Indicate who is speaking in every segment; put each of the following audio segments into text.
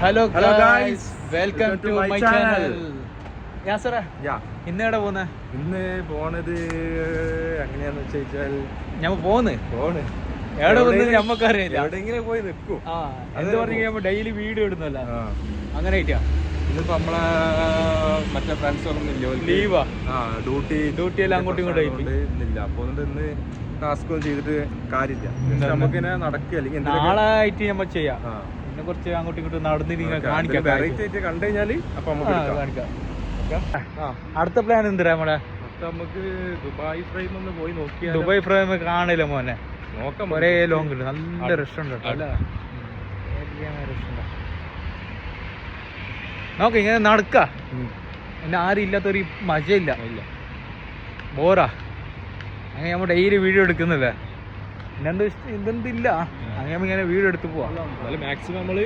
Speaker 1: Hello guys, welcome to my channel. യാസറ, ഇന്ന് എവിടെ പോന്നെ?
Speaker 2: ഇന്ന് പോണത് എങ്ങനെയാന്ന് വെച്ചാൽ
Speaker 1: ഞാൻ പോന്ന് എവിടെ വന്ന് നമ്മക്കറിയില്ല.
Speaker 2: എവിടെയെങ്കിലും പോയി നിൽക്കും.
Speaker 1: എന്ത് പറഞ്ഞു ഡെയിലി വീഡിയോ ഇടുന്നല്ല, അങ്ങനെ ആയിട്ടാ.
Speaker 2: ഇന്നിപ്പോ നമ്മളെ മറ്റേ ഫ്രണ്ട്സ് ഒന്നും ഇല്ല,
Speaker 1: ലീവാ.
Speaker 2: ഡ്യൂട്ടി
Speaker 1: എല്ലാം അങ്ങോട്ടും ഇങ്ങോട്ടും
Speaker 2: ഇല്ല. അപ്പൊ ഇന്ന് ടാസ്ക് ഒന്നും ചെയ്തിട്ട് കാര്യമില്ല. നമുക്കിങ്ങനെ നടക്കുക അല്ലെങ്കിൽ
Speaker 1: നാളെ ആയിട്ട് നമ്മൾ ചെയ്യാം. പിന്നെ കുറച്ച് അങ്ങോട്ടും ഇങ്ങോട്ടും നടന്ന് നിങ്ങൾ കാണിക്കാം.
Speaker 2: കണ്ടു കഴിഞ്ഞാല് അപ്പൊ നമുക്ക്
Speaker 1: കാണിക്കാം. അടുത്ത പ്ലാൻ എന്തിനാ നമ്മുടെ?
Speaker 2: നമുക്ക് ദുബായ് ഫ്രെയിം ഒന്ന് പോയി നോക്കിയാൽ.
Speaker 1: ദുബായ് ഫ്രെയിം കാണില്ല മോനെ,
Speaker 2: നോക്കാം.
Speaker 1: ഒരേ ലോങ് ഉണ്ട്, നല്ല രസമുണ്ട് കേട്ടോ. അല്ല രസമുണ്ട്. നോക്ക ഇങ്ങനെ നടക്ക, പിന്നെ ആരും ഇല്ലാത്തൊരു മജയില്ല, ബോറാ. അങ്ങനെ നമ്മൾ ഡെയിലി വീഡിയോ എടുക്കുന്നില്ലേ, പിന്നെ ഇതെന്തില്ല, അങ്ങനെ ഇങ്ങനെ വീഡിയോ എടുത്ത് പോവാം.
Speaker 2: മാക്സിമം നമ്മള്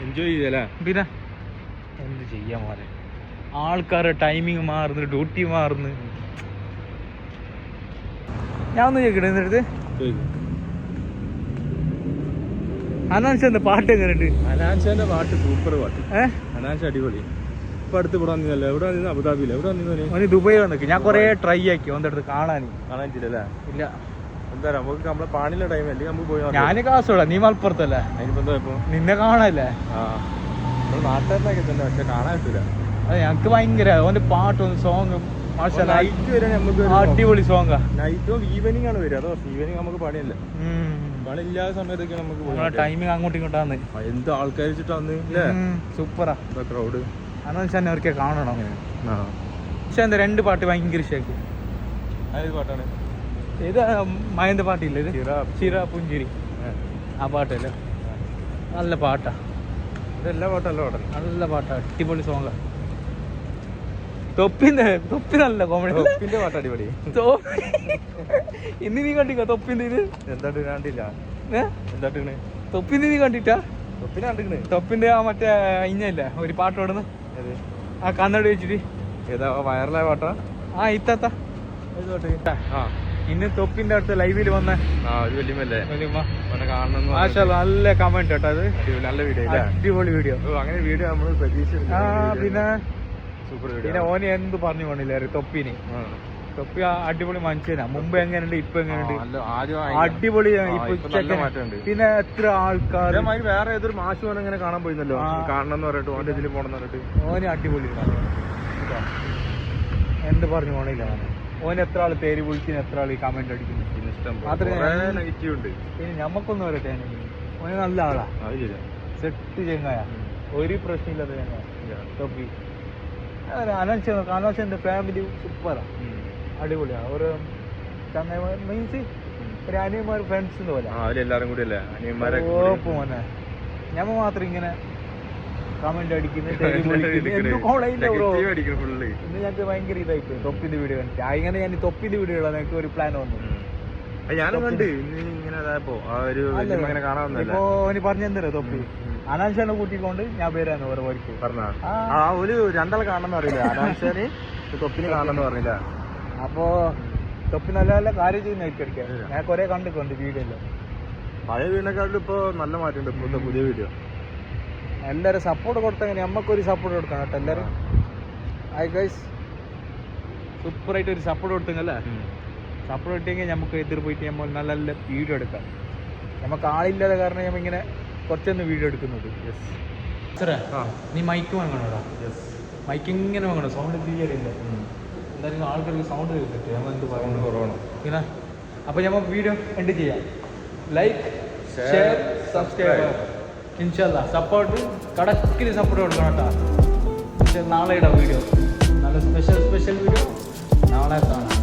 Speaker 2: എൻജോയ് ചെയ്യല്ലേ.
Speaker 1: പിന്നെ എന്ത് ചെയ്യാൻ പോലെ, ആൾക്കാരുടെ ടൈമിങ് മാറുന്നു, ഡ്യൂട്ടി മാറുന്നു. ഞാൻ ഒന്ന് ചോദിക്കട്ടെ, എന്നിട്ട് അനാൻഷന്റെ പാട്ട് എങ്ങനെയുണ്ട്?
Speaker 2: അനാൻഷന്റെ പാട്ട് സൂപ്പർ പാട്ട്. അനാൻഷ അടിപൊളി. ഇപ്പൊ അടുത്ത് ഇവിടെ വന്നില്ല. എവിടെ വന്നിരുന്നു? അബുദാബിയില്ല. എവിടെ വന്നിരുന്നു?
Speaker 1: ദുബായ് വന്നിട്ട് ഞാൻ കൊറേ ട്രൈ ആക്കി ഓന്റെ അടുത്ത് കാണാൻ
Speaker 2: പറ്റില്ലല്ലേ?
Speaker 1: ഇല്ല.
Speaker 2: എന്താ നമുക്ക് നമ്മളെ പാണിയുള്ള ടൈം അല്ലേ നമുക്ക് പോയി.
Speaker 1: ഞാന് കാസോടാ, നീ മലപ്പുറത്തല്ലേ?
Speaker 2: അതിനിപ്പോ എന്താ ഇപ്പൊ
Speaker 1: നിന്നെ കാണാല്ലേ?
Speaker 2: നമ്മൾ നാട്ടുകാരനൊക്കെ തന്നെ, പക്ഷെ കാണാൻ പറ്റൂല.
Speaker 1: അതെ, ഞങ്ങക്ക് ഭയങ്കര ഓന്റെ പാട്ടും സോങ്ങും
Speaker 2: നൈറ്റ് വരെ നമുക്ക്
Speaker 1: അടിപൊളി സോങ്ങാ.
Speaker 2: നൈറ്റും ഈവനിങ് ആണ് വരിക. അതോ ഈവനിങ് നമുക്ക് പണിയല്ല, പണിയില്ലാത്ത സമയത്തൊക്കെ നമുക്ക്
Speaker 1: ടൈമിങ് അങ്ങോട്ടും ഇങ്ങോട്ടാന്ന്.
Speaker 2: എന്ത് ആൾക്കാർ വെച്ചിട്ടാന്ന്
Speaker 1: സൂപ്പറാ
Speaker 2: ക്രൗഡ്.
Speaker 1: അനാൻഷാനെ അവർക്ക് കാണണം. പക്ഷെ എന്താ രണ്ട് പാട്ട് ഭയങ്കര ഇഷ്ടമാക്കി.
Speaker 2: ഏത് പാട്ടാണ്?
Speaker 1: ഇത് മയന്റെ പാട്ടില്ലേ, ഇത് ചിറ പുഞ്ചിരി, ആ പാട്ടല്ലേ? നല്ല പാട്ടാ.
Speaker 2: ഇതെല്ലാ പാട്ടല്ല പാട്ടല്ല,
Speaker 1: നല്ല പാട്ടാ, അടിപൊളി സോങ്ങാ. തൊപ്പി നല്ല കോമഡി.
Speaker 2: തൊപ്പിന്റെ പാട്ട് അടിപൊളി.
Speaker 1: ഇന്ന് നീ കണ്ടിക്കോ തൊപ്പിന്റെ? ഇത്
Speaker 2: എന്താട്ട് കണ്ടില്ല. എന്താട്ടാണ്
Speaker 1: തൊപ്പിന്റെ? നീ കണ്ടിട്ടാ?
Speaker 2: തൊപ്പിനെ കണ്ടിക്കണ്.
Speaker 1: തൊപ്പിന്റെ ആ മറ്റേ ഇഞ്ഞല്ലേ ഒരു പാട്ട് ഓടുന്നു, ആ കന്നഡ വെച്ചിട്ട്.
Speaker 2: ഏതാ വൈറലായ പാട്ടാ?
Speaker 1: ഇത്താത്ത ഇന്ന് തൊപ്പിന്റെ അടുത്ത് ലൈവില് വന്ന
Speaker 2: വലിയമ്മല്ലേ
Speaker 1: കാണണം. നല്ല കമന്റ് കേട്ടോ, അത്
Speaker 2: നല്ല വീഡിയോ,
Speaker 1: അടിപൊളി വീഡിയോ.
Speaker 2: അങ്ങനെ വീഡിയോ നമ്മള് പ്രതീക്ഷിച്ചില്ല.
Speaker 1: പിന്നെ
Speaker 2: സൂപ്പർ വീഡിയോ.
Speaker 1: പിന്നെ ഓന് എന്ത് പറഞ്ഞു പോണില്ല തൊപ്പിന്. തൊപ്പി അടിപൊളി മനുഷ്യനാ. മുമ്പ് എങ്ങനെയുണ്ട്, ഇപ്പൊ എങ്ങനെയുണ്ട്? അടിപൊളി. പിന്നെ എത്ര ആൾക്കാർ.
Speaker 2: വേറെ ഏതൊരു മാഷ് ഓനെ ഇങ്ങനെ കാണാൻ പോയിരുന്നല്ലോ, കാണണം എന്ന് പറഞ്ഞിട്ട് ഓന്റെ ഇതിൽ പോണെന്ന് പറഞ്ഞിട്ട്.
Speaker 1: ഓന് അടിപൊളി. എന്ത് പറഞ്ഞു പോണില്ല ഓന്. എത്ര ആള് പേര് വിളിക്കുന്നു, എത്ര ആള് കമന്റ് അടിക്കുന്നു. പിന്നെ ഞമ്മക്കൊന്നും വരട്ടെ, ഓന് നല്ല ആളാ, സെറ്റ് ചെങ്ങായ, ഒരു പ്രശ്നമില്ലാത്ത ചെങ്ങായ തൊപ്പി. അനാൻഷന്റെ ഫാമിലി സൂപ്പറാ, അടിപൊളിയാ. ഒരു ചങ്ങായിമാർ മീൻസ് ഒരു അനിയന്മാർ ഫ്രണ്ട്സിന്റെ പോലെ
Speaker 2: എല്ലാരും കൂടി അല്ലേ
Speaker 1: മോനെ. ഞമ്മ മാത്രം ഇങ്ങനെ കമന്റ് അടിക്കുന്നത്. ഇന്ന് ഞങ്ങൾക്ക് ഭയങ്കര ഇതായിപ്പോയി തൊപ്പിന്റെ വീഡിയോ കണ്ടിട്ട്. അങ്ങനെ ഞാൻ തൊപ്പിന്റെ വീഡിയോ ഇടാൻ എനിക്ക് ഒരു പ്ലാൻ വന്നു.
Speaker 2: ഞാനും കണ്ട്
Speaker 1: ഇപ്പൊ ഓന് പറഞ്ഞെന്തരോ തൊപ്പി അനാൻഷാനെ കൂട്ടിക്കൊണ്ട് ഞാൻ പേരാണ് വേറെ വരിക്ക്
Speaker 2: ഒരു രണ്ടാളെ കാണണമെന്ന് അറിയില്ല. അനാൻഷാന് തൊപ്പിന് കാണണമെന്ന് പറഞ്ഞില്ല.
Speaker 1: അപ്പൊ തൊപ്പി നല്ല നല്ല കാര്യം ചെയ്യുന്ന ഇടയ്ക്കിടയ്ക്ക് ഞാൻ കൊറേ കണ്ടിട്ടുണ്ട് വീഡിയോയില്.
Speaker 2: പഴയ വീടിനെക്കാട്ടിലും ഇപ്പൊ നല്ല മാറ്റമുണ്ട് ഇപ്പോഴത്തെ പുതിയ വീഡിയോ.
Speaker 1: എല്ലാരും സപ്പോർട്ട് കൊടുത്തെങ്കിൽ നമ്മക്കൊരു സപ്പോർട്ട് കൊടുക്കണം കേട്ടോ എല്ലാരും. ഹായ് ഗൈസ്, സൂപ്പറായിട്ട് ഒരു സപ്പോർട്ട് കൊടുത്തെങ്കിലേ. സപ്പോർട്ട് കിട്ടിയെങ്കിൽ നമുക്ക് എതിർ പോയിട്ട് നമ്മൾ നല്ല നല്ല വീഡിയോ എടുക്കാം. നമുക്ക് ആളില്ലാതെ കാരണം നമ്മൾ ഇങ്ങനെ കുറച്ചൊന്ന് വീഡിയോ എടുക്കുന്നത്. നീ മൈക്ക് വാങ്ങണോടാ. മൈക്ക് ഇങ്ങനെ വാങ്ങണം, സൗണ്ട് ക്ലിയർ ഇല്ല. എന്തായാലും ആൾക്കാർക്ക് സൗണ്ട് കേൾക്കട്ടെ, നമ്മൾ എന്ത് പറയുന്നത് കുറവാണ്. പിന്നെ അപ്പോൾ നമ്മൾ വീഡിയോ എൻഡ് ചെയ്യാം. Like, share, subscribe. ഇൻഷാല്ലാ സപ്പോർട്ട് കടക്കിൽ സപ്പോർട്ട് കൊടുക്കണം കേട്ടോ. നാളെ ഇടാം വീഡിയോ, നല്ല സ്പെഷ്യൽ വീഡിയോ നാളെ കാണാം.